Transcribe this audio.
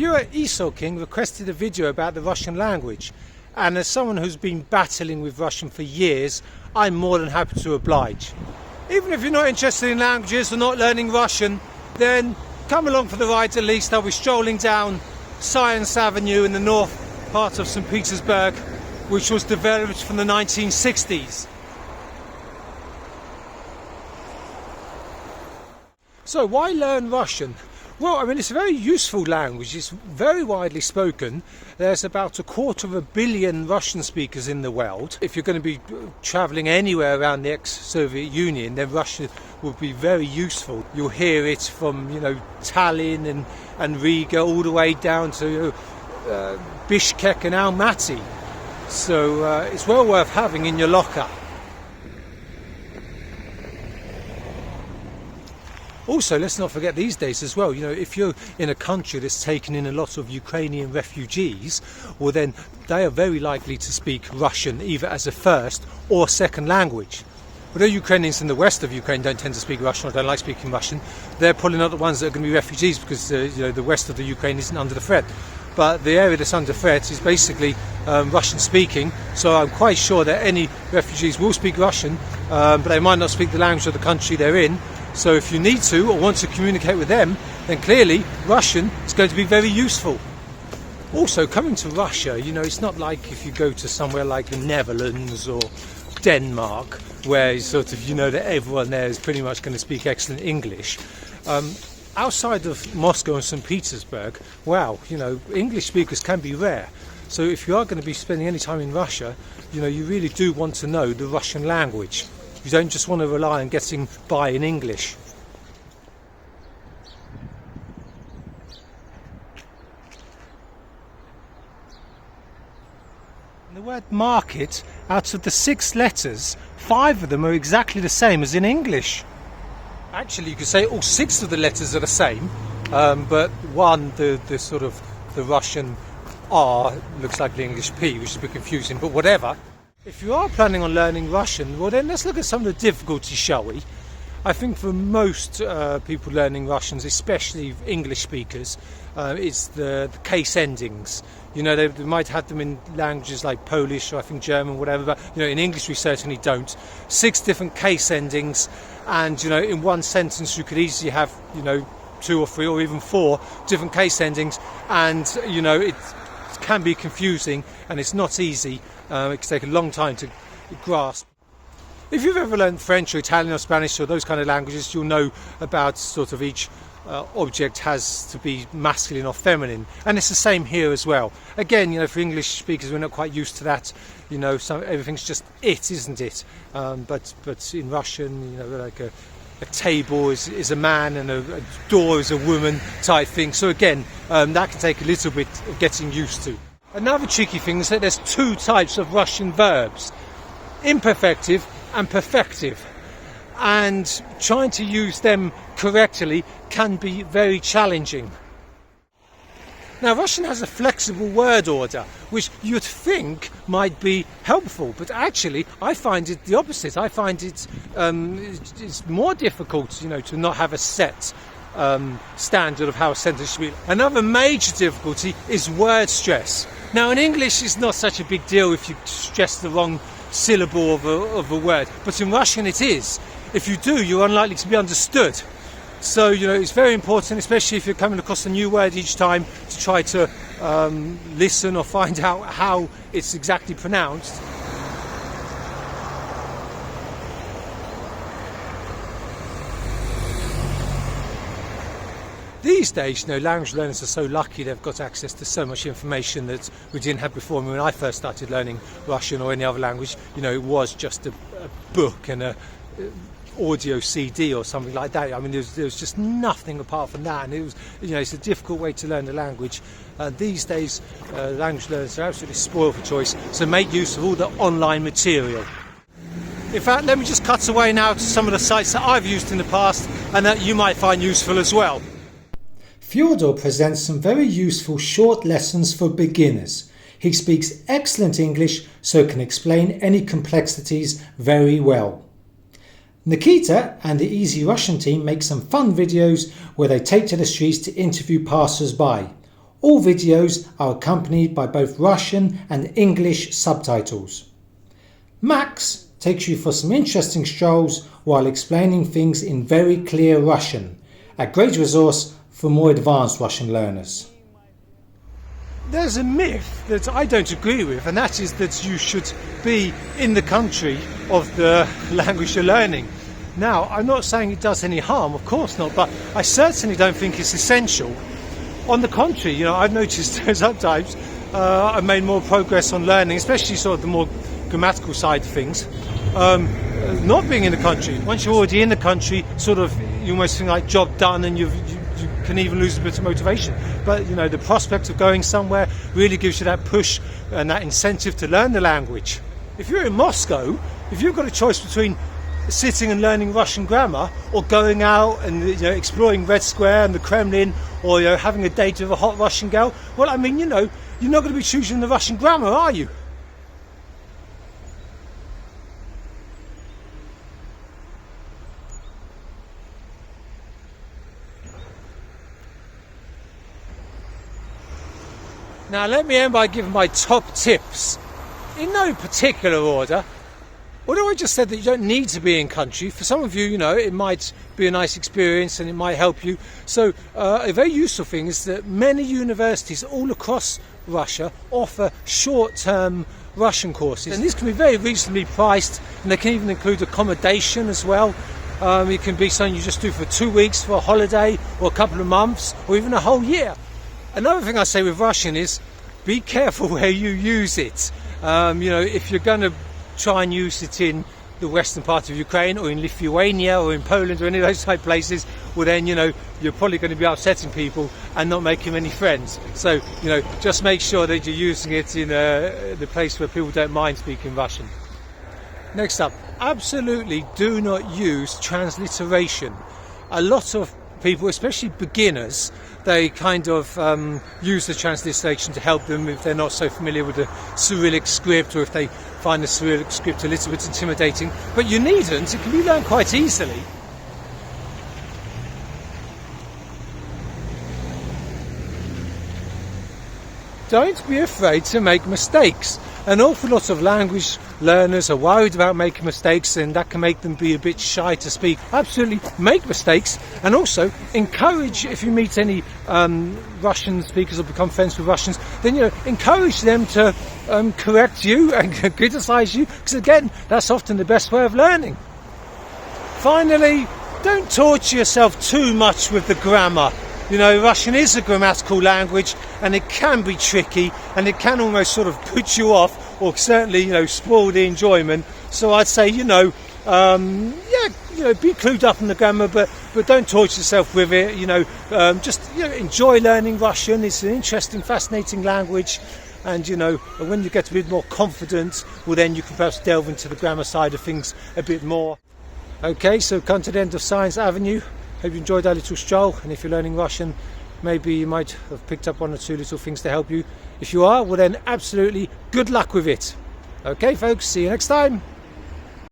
Viewer Esau King requested a video about the Russian language, and as someone who's been battling with Russian for years, I'm more than happy to oblige. Even if you're not interested in languages or not learning Russian, then come along for the ride at least. I'll be strolling down Science Avenue in the north part of St. Petersburg, which was developed from the 1960s. So why learn Russian? Well, I mean, it's a very useful language. It's very widely spoken. There's about 250 million Russian speakers in the world. If you're going to be travelling anywhere around the ex-Soviet Union, then Russian will be very useful. You'll hear it from, Tallinn and Riga all the way down to Bishkek and Almaty. So it's well worth having in your locker. Also, let's not forget these days as well, if you're in a country that's taken in a lot of Ukrainian refugees, well then they are very likely to speak Russian either as a first or second language. Although Ukrainians in the west of Ukraine don't tend to speak Russian or don't like speaking Russian, they're probably not the ones that are going to be refugees because the west of the Ukraine isn't under the threat. But the area that's under threat is basically Russian speaking, so I'm quite sure that any refugees will speak Russian, but they might not speak the language of the country they're in. So if you need to or want to communicate with them, then clearly Russian is going to be very useful. Also, coming to Russia, it's not like if you go to somewhere like the Netherlands or Denmark, where that everyone there is pretty much going to speak excellent English. Outside of Moscow and St. Petersburg, wow, English speakers can be rare. So if you are going to be spending any time in Russia, you really do want to know the Russian language. You don't just want to rely on getting by in English. The word market, out of the 6 letters, 5 of them are exactly the same as in English. Actually, you could say all 6 of the letters are the same, but one, the Russian R looks like the English P, which is a bit confusing, but whatever. If you are planning on learning Russian, well then let's look at some of the difficulties, shall we? I think for most people learning Russians, especially English speakers, it's the case endings. They might have them in languages like Polish or I think German, whatever, but in English we certainly don't. 6 different case endings, and in one sentence you could easily have 2 or 3 or even 4 different case endings, and it can be confusing and it's not easy. It can take a long time to grasp. If you've ever learned French or Italian or Spanish or those kind of languages, you'll know about each object has to be masculine or feminine, and it's the same here as well. Again, for English speakers, we're not quite used to that. Everything's just it, isn't it? But in Russian, like a table is a man and a door is a woman type thing. So again, that can take a little bit of getting used to. Another tricky thing is that there's 2 types of Russian verbs, imperfective and perfective, and trying to use them correctly can be very challenging. Now, Russian has a flexible word order, which you'd think might be helpful, but actually I find it the opposite. I find it's more difficult, to not have a set standard of how a sentence should be. Another major difficulty is word stress. Now, in English it's not such a big deal if you stress the wrong syllable of a word, but in Russian it is. If you do, you're unlikely to be understood. So, it's very important, especially if you're coming across a new word each time, to try to listen or find out how it's exactly pronounced. These days, language learners are so lucky they've got access to so much information that we didn't have before. When I first started learning Russian or any other language, it was just a book and a audio CD or something like that. I mean, there was just nothing apart from that, and it was, it's a difficult way to learn the language. These days, language learners are absolutely spoiled for choice, so make use of all the online material. In fact, let me just cut away now to some of the sites that I've used in the past and that you might find useful as well. Fedor presents some very useful short lessons for beginners. He speaks excellent English, so can explain any complexities very well. Nikita and the Easy Russian team make some fun videos where they take to the streets to interview passers-by. All videos are accompanied by both Russian and English subtitles. Max takes you for some interesting strolls while explaining things in very clear Russian, a great resource for more advanced Russian learners. There's a myth that I don't agree with, and that is that you should be in the country of the language you're learning. Now, I'm not saying it does any harm, of course not, but I certainly don't think it's essential. On the contrary, I've noticed sometimes I've made more progress on learning, especially sort of the more grammatical side of things, not being in the country. Once you're already in the country, sort of you almost think like job done, and you can even lose a bit of motivation. But the prospect of going somewhere really gives you that push and that incentive to learn the language. If you're in Moscow, if you've got a choice between sitting and learning Russian grammar or going out and exploring Red Square and the Kremlin, or having a date with a hot Russian girl, well, I mean, you're not going to be choosing the Russian grammar, are you? Now, let me end by giving my top tips in no particular order. Although I just said that you don't need to be in country, for some of you, it might be a nice experience and it might help you. So a very useful thing is that many universities all across Russia offer short-term Russian courses, and these can be very reasonably priced, and they can even include accommodation as well. It can be something you just do for 2 weeks for a holiday, or a couple of months, or even a whole year. Another thing I say with Russian is be careful where you use it. If you're going to try and use it in the western part of Ukraine, or in Lithuania, or in Poland, or any of those type places, well then you're probably going to be upsetting people and not making many friends. So just make sure that you're using it in the place where people don't mind speaking Russian. Next up, absolutely do not use transliteration. A lot of people, especially beginners, they kind of use the transliteration to help them if they're not so familiar with the Cyrillic script, or if they find the Cyrillic script a little bit intimidating. But you needn't, it can be learned quite easily. Don't be afraid to make mistakes. An awful lot of language learners are worried about making mistakes, and that can make them be a bit shy to speak. Absolutely make mistakes, and also encourage, if you meet any Russian speakers or become friends with Russians, then encourage them to correct you and criticize you, because again, that's often the best way of learning. Finally, don't torture yourself too much with the grammar. Russian is a grammatical language, and it can be tricky, and it can almost sort of put you off, or certainly, spoil the enjoyment. So I'd say, be clued up on the grammar, but don't torture yourself with it. Just enjoy learning Russian. It's an interesting, fascinating language, and when you get a bit more confident, well, then you can perhaps delve into the grammar side of things a bit more. Okay, so come to the end of Science Avenue. Hope you enjoyed our little stroll, and if you're learning Russian, maybe you might have picked up 1 or 2 little things to help you. If you are, well then absolutely good luck with it. Okay folks, see you next time.